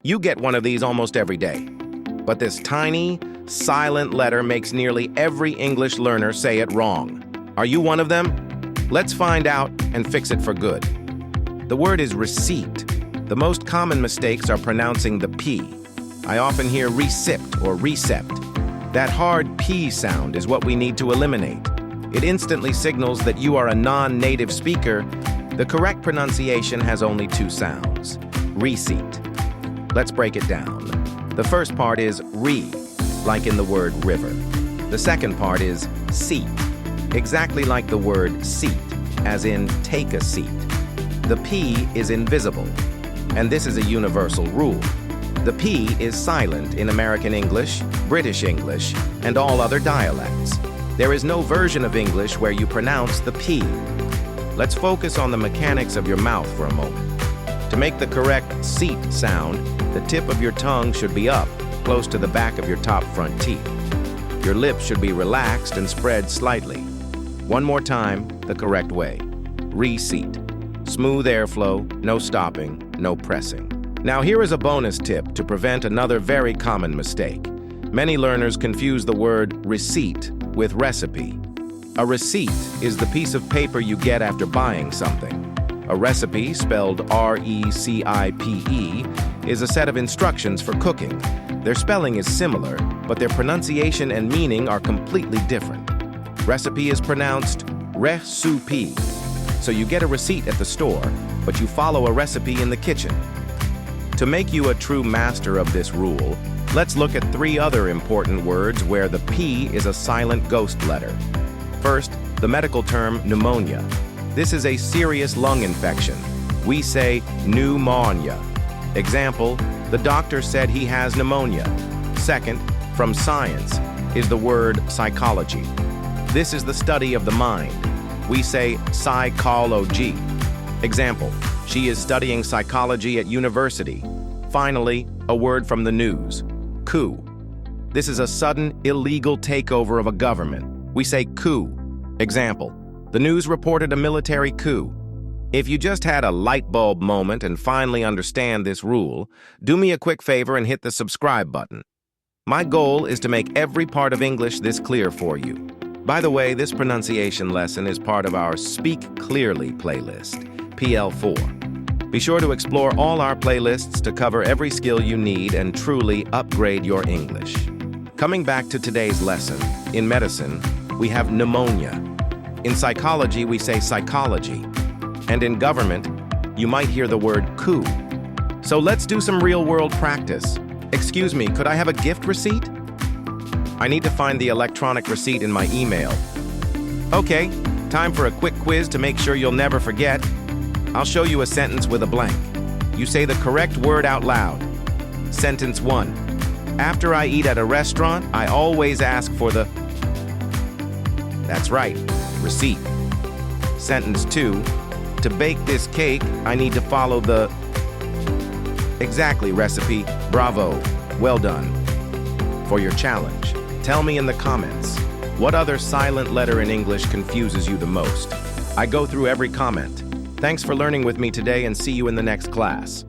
You get one of these almost every day. But this tiny, silent letter makes nearly every English learner say it wrong. Are you one of them? Let's find out and fix it for good. The word is Re-Seet. The most common mistakes are pronouncing the P. I often hear Re-Sipt or Re-Sept. That hard P sound is what we need to eliminate. It instantly signals that you are a non-native speaker. The correct pronunciation has only two sounds. Re-Seet. Let's break it down. The first part is re, like in the word river. The second part is seat, exactly like the word seat, as in take a seat. The P is invisible, and this is a universal rule. The P is silent in American English, British English, and all other dialects. There is no version of English where you pronounce the P. Let's focus on the mechanics of your mouth for a moment. To make the correct seat sound, the tip of your tongue should be up, close to the back of your top front teeth. Your lips should be relaxed and spread slightly. One more time, the correct way. Re-Seet. Smooth airflow, no stopping, no pressing. Now here is a bonus tip to prevent another very common mistake. Many learners confuse the word receipt with recipe. A receipt is the piece of paper you get after buying something. A recipe, spelled R-E-C-I-P-E, is a set of instructions for cooking. Their spelling is similar, but their pronunciation and meaning are completely different. Recipe is pronounced Re-Seet. So you get a receipt at the store, but you follow a recipe in the kitchen. To make you a true master of this rule, let's look at 3 other important words where the P is a silent ghost letter. First, the medical term pneumonia. This is a serious lung infection. We say pneumonia. Example, the doctor said he has pneumonia. Second, from science, is the word psychology. This is the study of the mind. We say psychology. Example, she is studying psychology at university. Finally, a word from the news, coup. This is a sudden, illegal takeover of a government. We say coup. Example, the news reported a military coup. If you just had a light bulb moment and finally understand this rule, do me a quick favor and hit the subscribe button. My goal is to make every part of English this clear for you. By the way, this pronunciation lesson is part of our Speak Clearly playlist, PL4. Be sure to explore all our playlists to cover every skill you need and truly upgrade your English. Coming back to today's lesson, in medicine, we have pneumonia. In psychology, we say psychology. And in government, you might hear the word coup. So let's do some real-world practice. Excuse me, could I have a gift receipt? I need to find the electronic receipt in my email. Okay, time for a quick quiz to make sure you'll never forget. I'll show you a sentence with a blank. You say the correct word out loud. Sentence 1. After I eat at a restaurant, I always ask for the... That's right, receipt. Sentence 2. To bake this cake, I need to follow the... Exactly, recipe. Bravo. Well done. For your challenge, tell me in the comments, what other silent letter in English confuses you the most? I go through every comment. Thanks for learning with me today and see you in the next class.